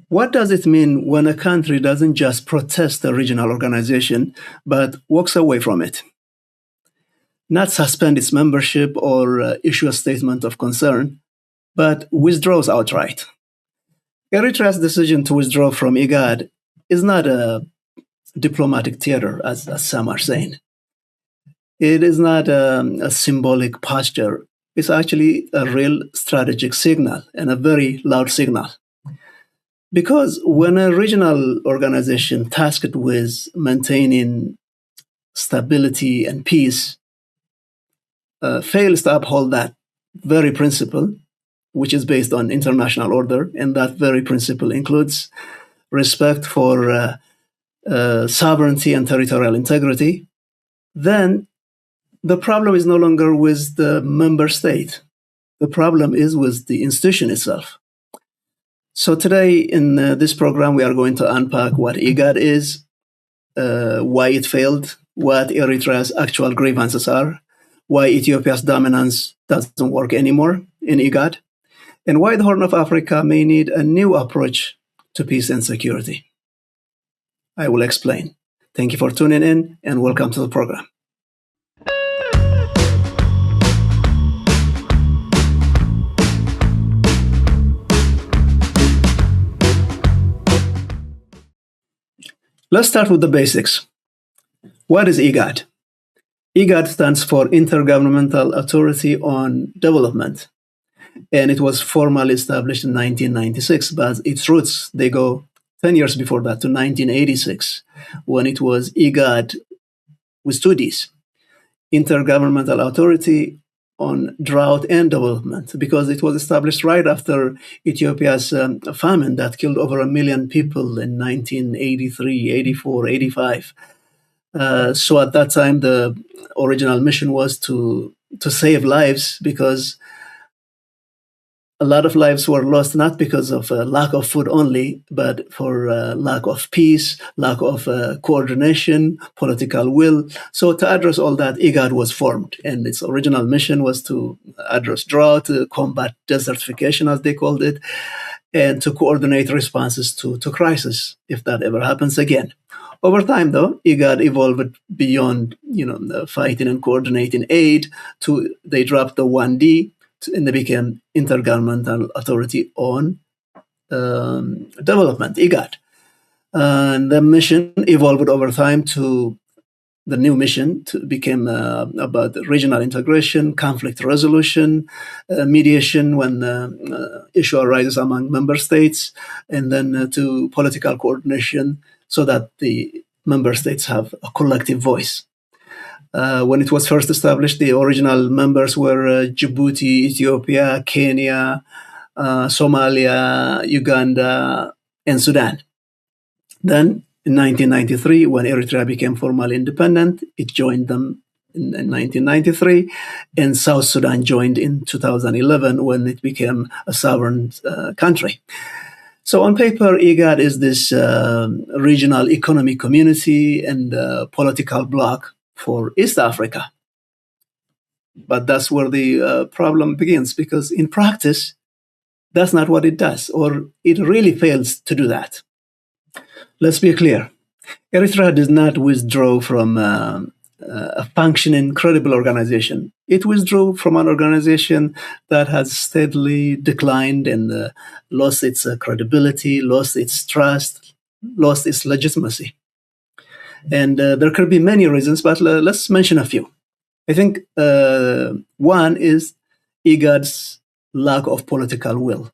What does it mean when a country doesn't just protest a regional organization, but walks away from it? Not suspend its membership or issue a statement of concern, but withdraws outright. Eritrea's decision to withdraw from IGAD is not a diplomatic theater, as some are saying. It is not a symbolic posture. It's actually a real strategic signal and a very loud signal. Because when a regional organization tasked with maintaining stability and peace fails to uphold that very principle, which is based on international order, and that very principle includes respect for sovereignty and territorial integrity, then the problem is no longer with the member state. The problem is with the institution itself. So today in this program, we are going to unpack what IGAD is, why it failed, what Eritrea's actual grievances are, why Ethiopia's dominance doesn't work anymore in IGAD, and why the Horn of Africa may need a new approach to peace and security. I will explain. Thank you for tuning in and welcome to the program. Let's start with the basics. What is IGAD? IGAD stands for Intergovernmental Authority on Development, and it was formally established in 1996, but its roots, they go 10 years before that to 1986, when it was IGAD with two Ds, Intergovernmental Authority on Drought and Development, because it was established right after Ethiopia's famine that killed over 1 million people in 1983, 84, 85. So at that time, the original mission was to save lives, because a lot of lives were lost not because of lack of food only, but for lack of peace, lack of coordination, political will. So to address all that, IGAD was formed, and its original mission was to address drought, to combat desertification, as they called it, and to coordinate responses to crisis, if that ever happens again. Over time, though, IGAD evolved beyond, fighting and coordinating aid to they dropped the 1D, and they became Intergovernmental Authority on Development, IGAD. And the mission evolved over time to the new mission to became about regional integration, conflict resolution, mediation when issue arises among member states, and then to political coordination so that the member states have a collective voice. When it was first established, the original members were Djibouti, Ethiopia, Kenya, Somalia, Uganda, and Sudan. Then, in 1993, when Eritrea became formally independent, it joined them in 1993, and South Sudan joined in 2011 when it became a sovereign country. So on paper, IGAD is this regional economic community and political bloc for East Africa. But that's where the problem begins, because in practice, that's not what it does, or it really fails to do that. Let's be clear. Eritrea did not withdraw from a functioning, credible organization. It withdrew from an organization that has steadily declined and lost its credibility, lost its trust, lost its legitimacy. And there could be many reasons, but let's mention a few. I think one is IGAD's lack of political will.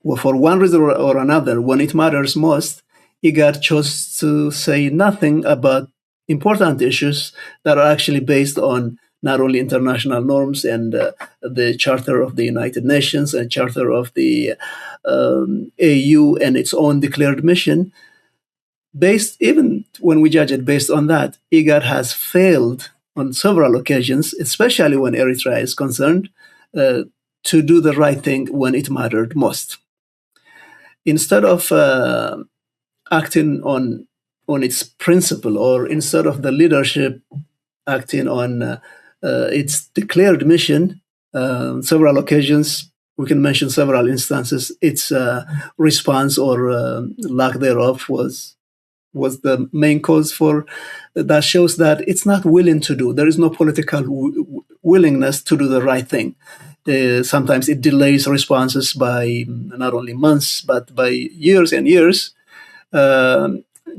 Well, for one reason or another, when it matters most, IGAD chose to say nothing about important issues that are actually based on not only international norms and the Charter of the United Nations and Charter of the AU and its own declared mission. Even when we judge it based on that, IGAD has failed on several occasions, especially when Eritrea is concerned, to do the right thing when it mattered most. Instead of acting on its principle, or instead of the leadership acting on its declared mission, several occasions we can mention several instances. Its response or lack thereof was the main cause for that. Shows that it's not willing to do. There is no political willingness to do the right thing. Sometimes it delays responses by not only months but by years and years.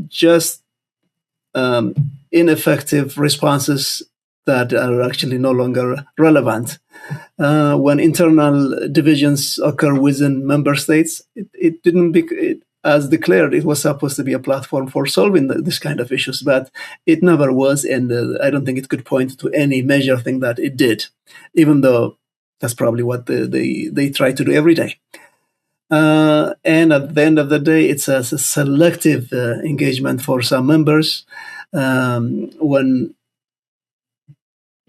Just ineffective responses that are actually no longer relevant. When internal divisions occur within member states, it didn't as declared, it was supposed to be a platform for solving this kind of issues, but it never was, and I don't think it could point to any major thing that it did, even though that's probably what they try to do every day. And at the end of the day, it's a selective engagement for some members. When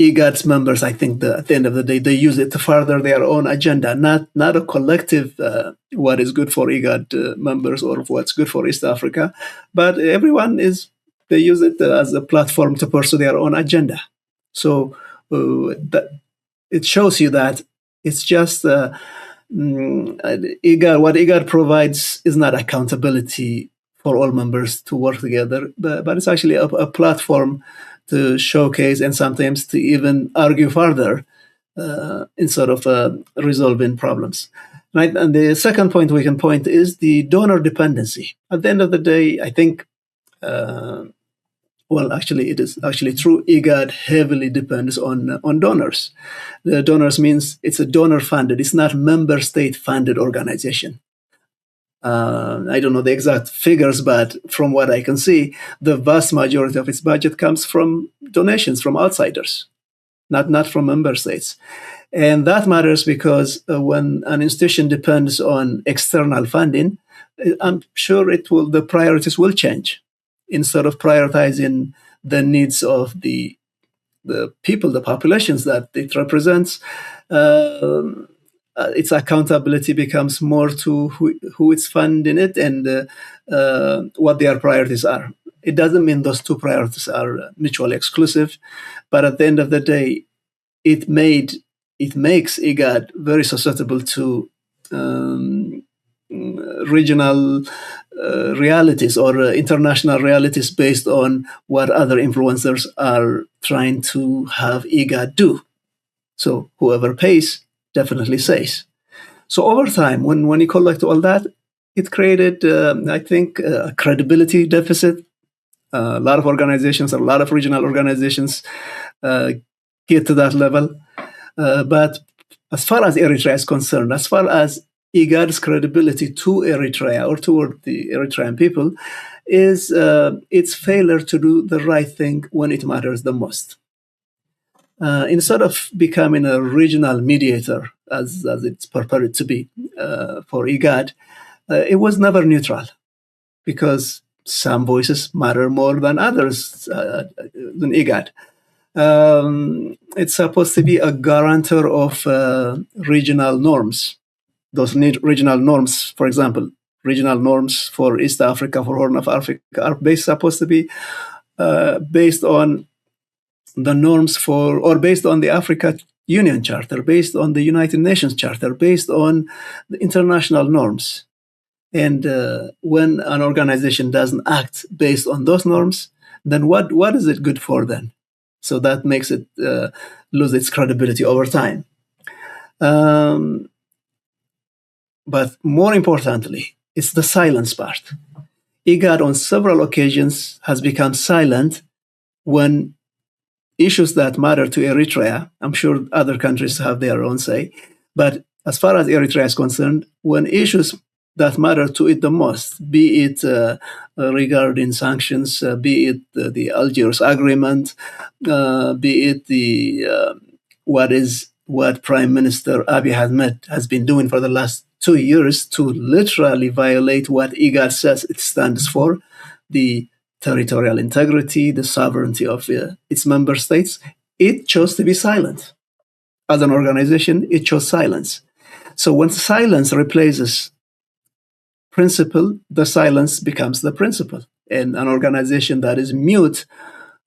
IGAD's members, I think at the end of the day, they use it to further their own agenda, not a collective what is good for IGAD members or what's good for East Africa, but they use it as a platform to pursue their own agenda. So it shows you that it's just IGAD. What IGAD provides is not accountability for all members to work together, but it's actually a platform to showcase and sometimes to even argue further instead of resolving problems. Right? And the second point we can point is the donor dependency. At the end of the day, I think, it is actually true. IGAD heavily depends on donors. The donors means it's a donor-funded. It's not member state-funded organization. I don't know the exact figures, but from what I can see, the vast majority of its budget comes from donations from outsiders, not from member states. And that matters because when an institution depends on external funding, I'm sure the priorities will change. Instead of prioritizing the needs of the people, the populations that it represents, its accountability becomes more to who is funding it and what their priorities are. It doesn't mean those two priorities are mutually exclusive, but at the end of the day, it makes IGAD very susceptible to regional realities or international realities based on what other influencers are trying to have IGAD do. So whoever pays definitely says. So over time, when you collect all that, it created, I think, a credibility deficit. A lot of organizations, a lot of regional organizations get to that level. But as far as Eritrea is concerned, as far as IGAD's credibility to Eritrea or toward the Eritrean people is its failure to do the right thing when it matters the most. Instead of becoming a regional mediator, as it's purported to be for IGAD, it was never neutral because some voices matter more than others than IGAD. It's supposed to be a guarantor of regional norms. Those regional norms, for example, regional norms for East Africa, for Horn of Africa, are supposed to be based on the norms based on the Africa Union Charter, based on the United Nations Charter, based on the international norms. And when an organization doesn't act based on those norms, then what is it good for then? So that makes it lose its credibility over time. But more importantly, it's the silence part. IGAD on several occasions has become silent when issues that matter to Eritrea, I'm sure other countries have their own say, but as far as Eritrea is concerned, when issues that matter to it the most, be it regarding sanctions, be it the Algiers Agreement, be it what Prime Minister Abiy Ahmed has been doing for the last 2 years to literally violate what IGAD says it stands for, the territorial integrity, the sovereignty of its member states, it chose to be silent. As an organization, it chose silence. So when silence replaces principle, the silence becomes the principle. And an organization that is mute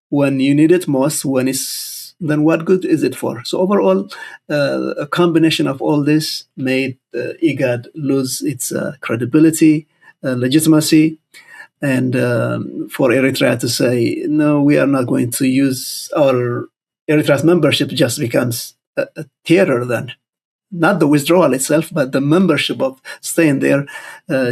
when you need it most, when its then what good is it for? So overall, a combination of all this made IGAD lose its credibility, legitimacy, and for Eritrea to say, no, we are not going to use our Eritrea's membership just becomes a theater then. Not the withdrawal itself, but the membership of staying there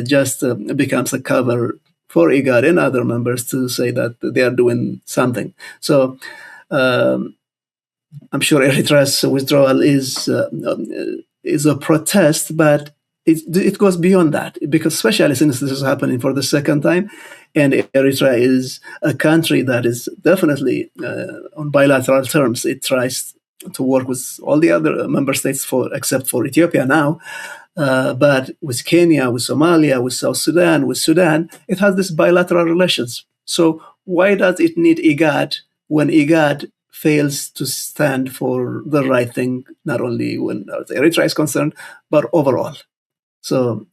just becomes a cover for IGAD and other members to say that they are doing something. So I'm sure Eritrea's withdrawal is a protest, but it goes beyond that, because especially since this is happening for the second time, and Eritrea is a country that is definitely on bilateral terms. It tries to work with all the other member states except for Ethiopia now. But with Kenya, with Somalia, with South Sudan, with Sudan, it has this bilateral relations. So why does it need IGAD when IGAD fails to stand for the right thing, not only when Eritrea is concerned, but overall? So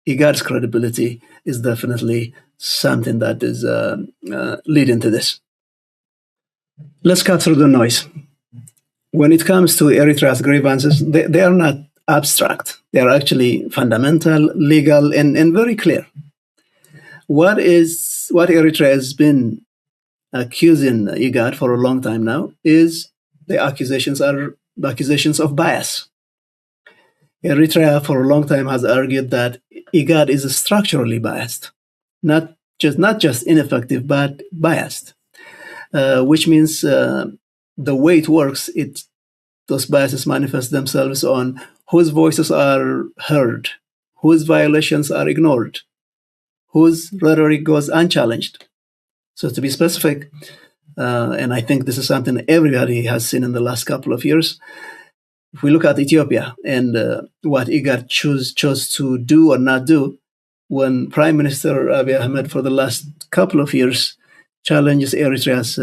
IGAD's credibility is definitely something that is leading to this. Let's cut through the noise. When it comes to Eritrea's grievances, they are not abstract. They are actually fundamental, legal, and very clear. What Eritrea has been accusing IGAD for a long time now is the accusations of bias. Eritrea for a long time has argued that IGAD is structurally biased, not just ineffective, but biased, which means the way it works, those biases manifest themselves on whose voices are heard, whose violations are ignored, whose rhetoric goes unchallenged. So to be specific, and I think this is something everybody has seen in the last couple of years, if we look at Ethiopia and what IGAD chose to do or not do, when Prime Minister Abiy Ahmed for the last couple of years challenges Eritrea's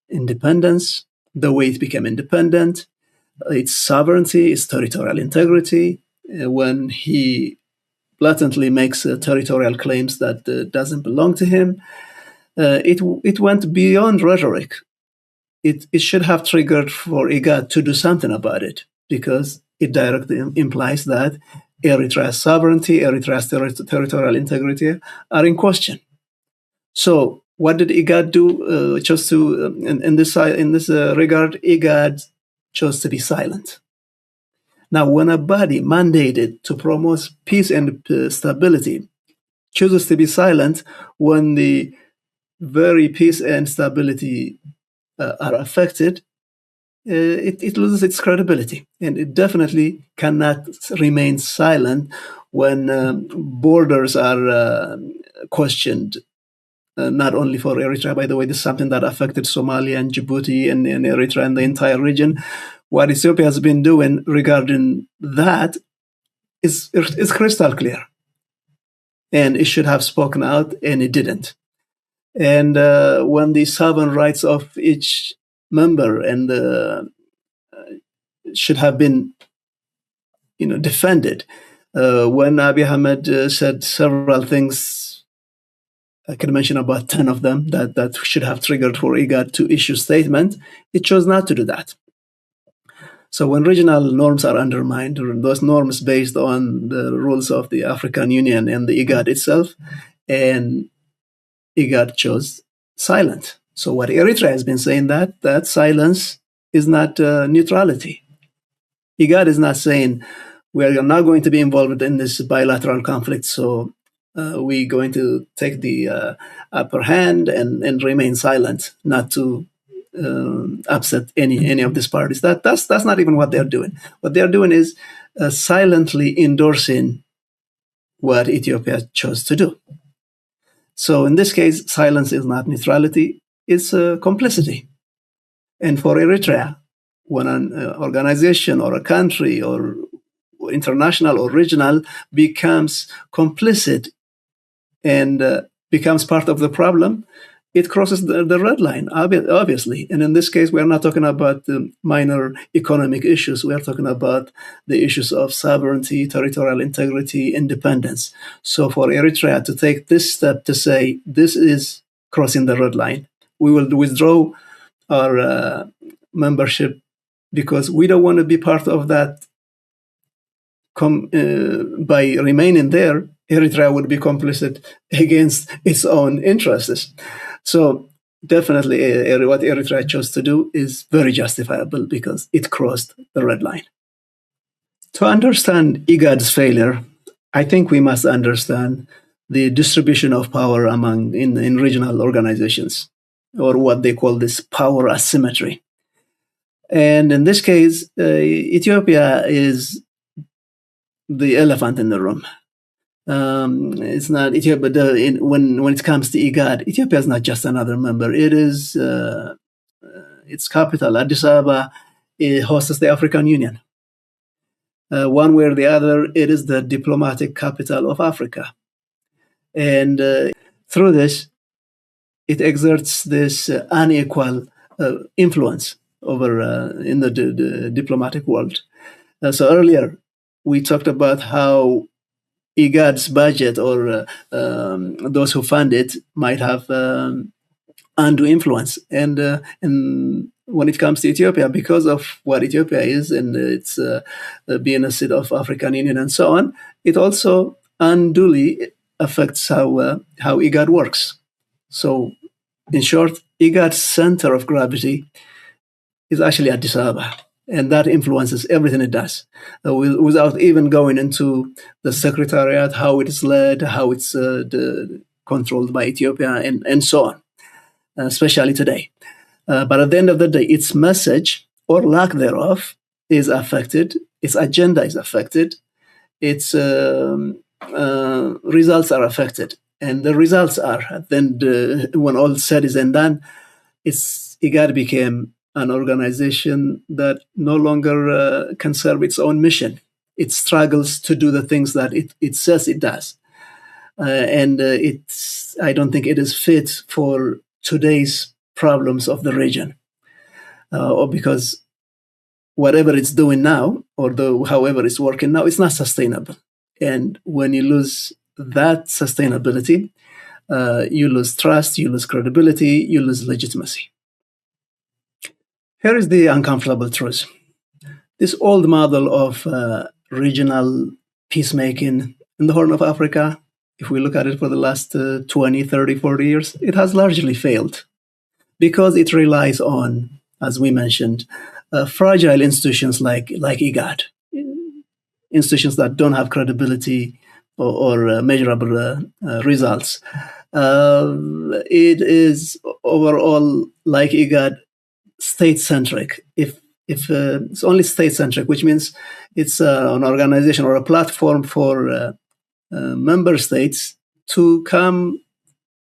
independence, the way it became independent, its sovereignty, its territorial integrity, when he blatantly makes territorial claims that doesn't belong to him, it went beyond rhetoric. It should have triggered for IGAD to do something about it, because it directly implies that Eritrea's sovereignty, Eritrea's territorial integrity are in question. So what did IGAD do? Chose to, in this regard, IGAD chose to be silent. Now, when a body mandated to promote peace and stability chooses to be silent when the very peace and stability are affected, it loses its credibility. And it definitely cannot remain silent when borders are questioned. Not only for Eritrea, by the way, this is something that affected Somalia and Djibouti and Eritrea and the entire region. What Ethiopia has been doing regarding that is crystal clear. And it should have spoken out, and it didn't. And when the sovereign rights of each member and should have been, defended, when Abiy Ahmed said several things, I can mention about 10 of them that should have triggered for IGAD to issue statement, it chose not to do that. So when regional norms are undermined, or those norms based on the rules of the African Union and the IGAD itself, and IGAD chose silent. So what Eritrea has been saying that silence is not neutrality. IGAD is not saying we are not going to be involved in this bilateral conflict, so we're going to take the upper hand and remain silent, not to upset any of these parties. That's not even what they're doing. What they're doing is silently endorsing what Ethiopia chose to do. So in this case, silence is not neutrality, it's complicity. And for Eritrea, when an organization or a country or international or regional becomes complicit and becomes part of the problem, it crosses the red line, obviously. And in this case, we are not talking about minor economic issues. We are talking about the issues of sovereignty, territorial integrity, independence. So for Eritrea to take this step to say, this is crossing the red line, we will withdraw our membership because we don't want to be part of that. By remaining there, Eritrea would be complicit against its own interests. So definitely what Eritrea chose to do is very justifiable because it crossed the red line. To understand IGAD's failure, I think we must understand the distribution of power in regional organizations, or what they call this power asymmetry. And in this case, Ethiopia is the elephant in the room. It's not Ethiopia, but when it comes to IGAD, Ethiopia is not just another member. It is its capital, Addis Ababa, it hosts the African Union. One way or the other, it is the diplomatic capital of Africa. And through this, it exerts this unequal influence over in the diplomatic world. So earlier, we talked about how IGAD's budget or those who fund it might have undue influence. And when it comes to Ethiopia, because of what Ethiopia is and its being a seat of African Union and so on, it also unduly affects how IGAD works. So in short, IGAD's center of gravity is actually Addis Ababa, and that influences everything it does, without even going into the secretariat, how it is led, how it's controlled by Ethiopia, and so on, especially today. But at the end of the day, its message, or lack thereof, is affected, its agenda is affected, its results are affected. And the results are, then when all said is and done, IGAD became an organization that no longer can serve its own mission. It struggles to do the things that it says it does. And I don't think it is fit for today's problems of the region. Or because whatever it's doing now, or however it's working now, it's not sustainable. And when you lose that sustainability, you lose trust, you lose credibility, you lose legitimacy. Here is the uncomfortable truth. This old model of regional peacemaking in the Horn of Africa, if we look at it for the last 20, 30, 40 years, it has largely failed because it relies on, as we mentioned, fragile institutions like IGAD, institutions that don't have credibility or measurable results. It is overall, like IGAD, state-centric. If it's only state-centric, which means it's an organization or a platform for member states to come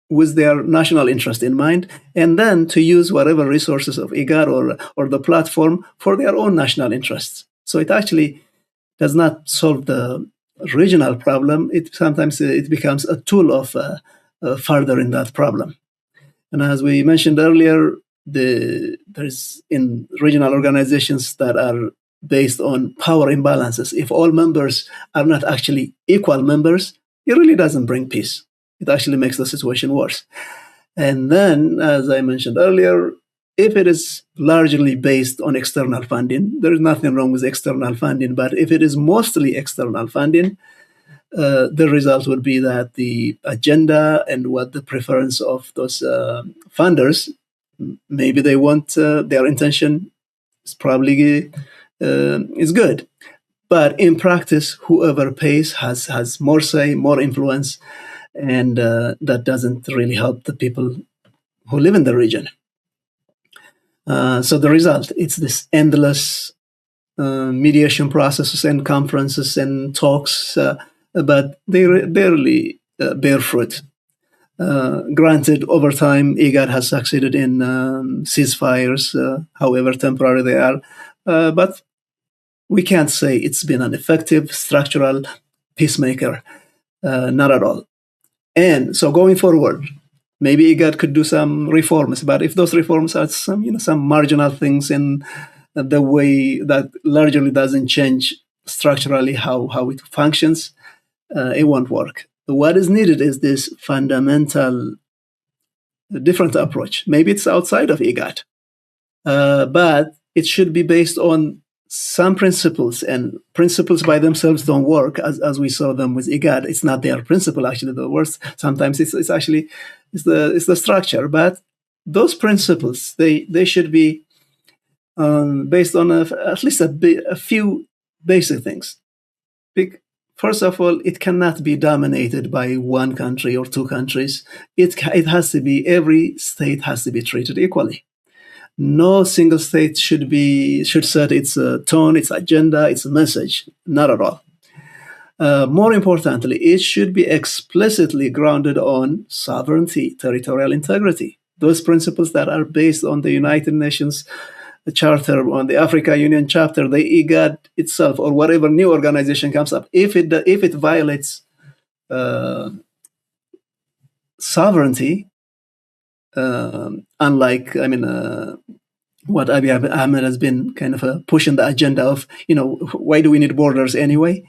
with their national interest in mind, and then to use whatever resources of IGAD or the platform for their own national interests. So it actually does not solve the regional problem. Sometimes it becomes a tool of furthering that problem. And as we mentioned earlier, there's in regional organizations that are based on power imbalances. If all members are not actually equal members, it really doesn't bring peace. It actually makes the situation worse. And then, as I mentioned earlier, if it is largely based on external funding, there is nothing wrong with external funding. But if it is mostly external funding, the result would be that the agenda and what the preference of those funders, maybe they want their intention is probably is good. But in practice, whoever pays has more say, more influence, and that doesn't really help the people who live in the region. So the result, it's this endless mediation processes and conferences and talks, but they barely bear fruit. Granted, over time, IGAD has succeeded in ceasefires, however temporary they are, but we can't say it's been an effective structural peacemaker, not at all. And so going forward, maybe IGAD could do some reforms, but if those reforms are some marginal things in the way that largely doesn't change structurally how it functions, it won't work. What is needed is this fundamental different approach. Maybe it's outside of IGAD, but it should be based on some principles, and principles by themselves don't work, as we saw them with IGAD. It's not their principle actually the worst. Sometimes it's the structure, but those principles they should be based on at least a few basic things. First of all, it cannot be dominated by one country or two countries. It has to be, every state has to be treated equally. No single state should set its tone, its agenda, its message. Not at all. More importantly, it should be explicitly grounded on sovereignty, territorial integrity. Those principles that are based on the United Nations Charter, on the Africa Union Chapter, the IGAD itself, or whatever new organization comes up, if it violates sovereignty, unlike, what Abiy Ahmed has been kind of pushing the agenda of, why do we need borders anyway?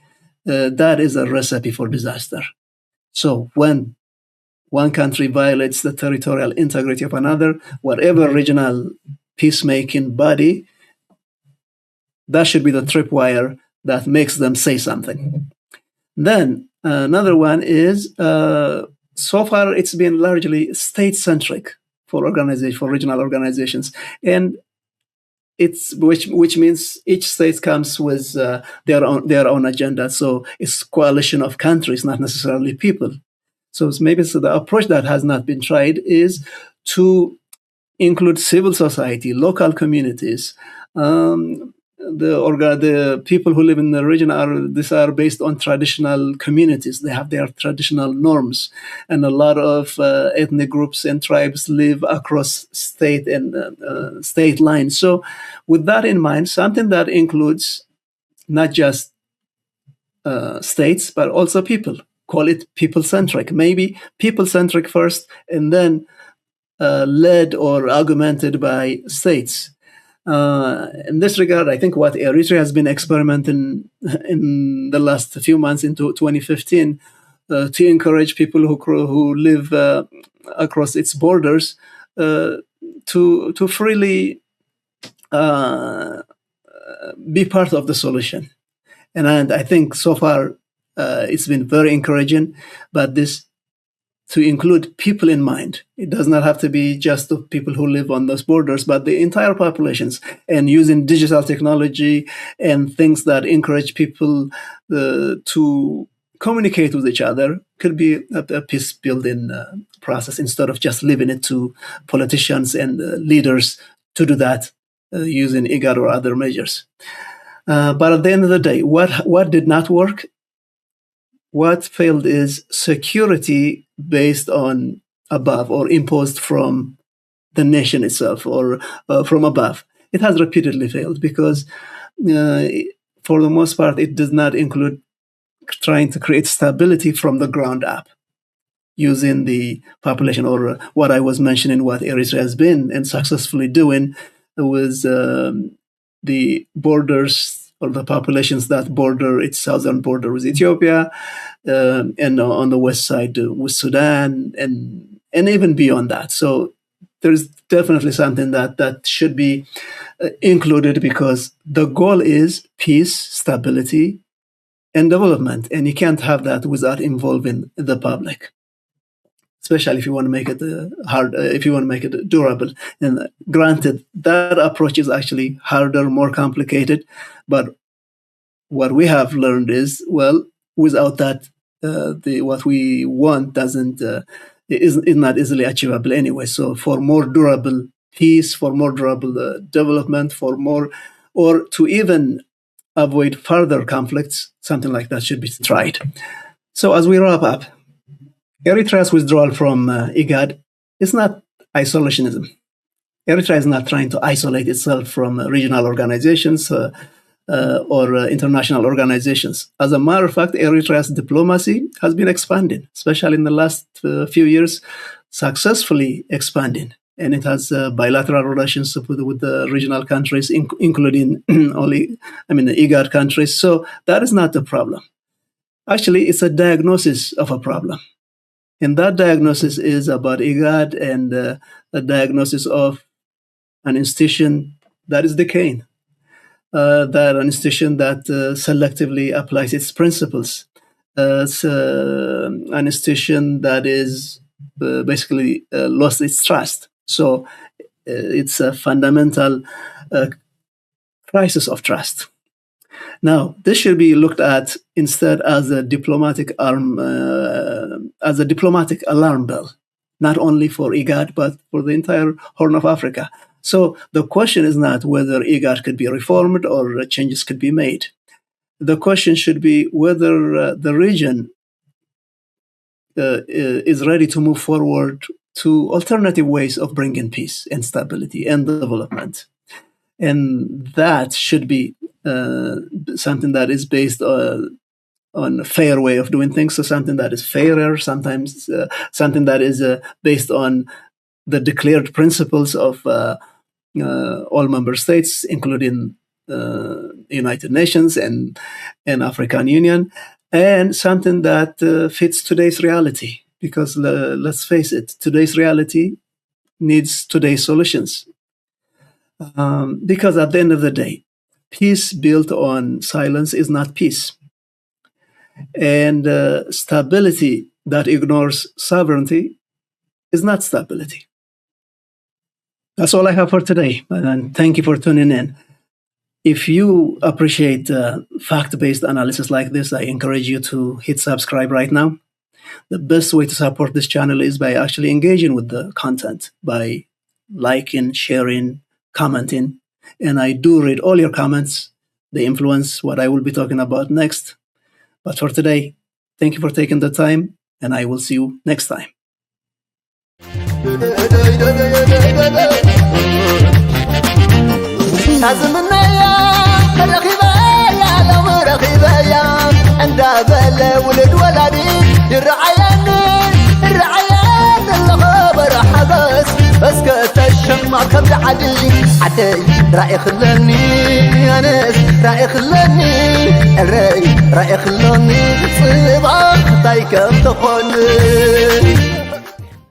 That is a recipe for disaster. So when one country violates the territorial integrity of another, whatever regional peacemaking body, that should be the tripwire that makes them say something. Then another one is, so far it's been largely state-centric for regional organizations, and it's which means each state comes with their own agenda. So it's coalition of countries, not necessarily people. So maybe the approach that has not been tried is to include civil society, local communities. The people who live in the region are based on traditional communities. They have their traditional norms, and a lot of ethnic groups and tribes live across state and state lines. So, with that in mind, something that includes not just states but also people. Call it people-centric. Maybe people-centric first, and then led or augmented by states. In this regard, I think what Eritrea has been experimenting in the last few months into 2015 to encourage people who live across its borders to freely be part of the solution. And I think so far it's been very encouraging, but this to include people in mind. It does not have to be just the people who live on those borders, but the entire populations, and using digital technology and things that encourage people to communicate with each other could be a peace-building process, instead of just leaving it to politicians and leaders to do that using IGAD or other measures. But at the end of the day, what did not work? What failed is security based on above, or imposed from the nation itself, or from above. It has repeatedly failed because, for the most part, it does not include trying to create stability from the ground up, using the population, or what I was mentioning, what Eritrea has been and successfully doing with the borders, or the populations that border its southern border with Ethiopia, and on the west side with Sudan, and even beyond that. So there's definitely something that should be included, because the goal is peace, stability, and development, and you can't have that without involving the public, especially if you want to make it if you want to make it durable. And granted, that approach is actually harder, more complicated, but what we have learned is, well, without that, what we want is not easily achievable anyway. So for more durable peace, for more durable development, or to even avoid further conflicts, something like that should be tried. So as we wrap up, Eritrea's withdrawal from IGAD is not isolationism. Eritrea is not trying to isolate itself from regional organizations or international organizations. As a matter of fact, Eritrea's diplomacy has been expanding, especially in the last few years, successfully expanding. And it has bilateral relations with the regional countries, including the IGAD countries. So that is not the problem. Actually, it's a diagnosis of a problem. And that diagnosis is about IGAD, and a diagnosis of an institution that is decaying. That an institution that selectively applies its principles. It's an institution that is basically lost its trust. So it's a fundamental crisis of trust. Now, this should be looked at instead as a diplomatic alarm bell, not only for IGAD but for the entire Horn of Africa. So the question is not whether IGAD could be reformed or changes could be made. The question should be whether the region is ready to move forward to alternative ways of bringing peace and stability and development. And that should be something that is based on a fair way of doing things, so something that is fairer, sometimes something that is based on the declared principles of all member states, including United Nations and African Union, and something that fits today's reality. Because let's face it, today's reality needs today's solutions. Because at the end of the day, peace built on silence is not peace. And stability that ignores sovereignty is not stability. That's all I have for today. And thank you for tuning in. If you appreciate fact-based analysis like this, I encourage you to hit subscribe right now. The best way to support this channel is by actually engaging with the content, by liking, sharing, commenting. And I do read all your comments. They influence what I will be talking about next. But for today, thank you for taking the time, and I will see you next time. اسكت الشمع كم عدلي عدي رأي خلاني أنس رأي خلاني الرأي رأي خلاني صباح طيكم تخوني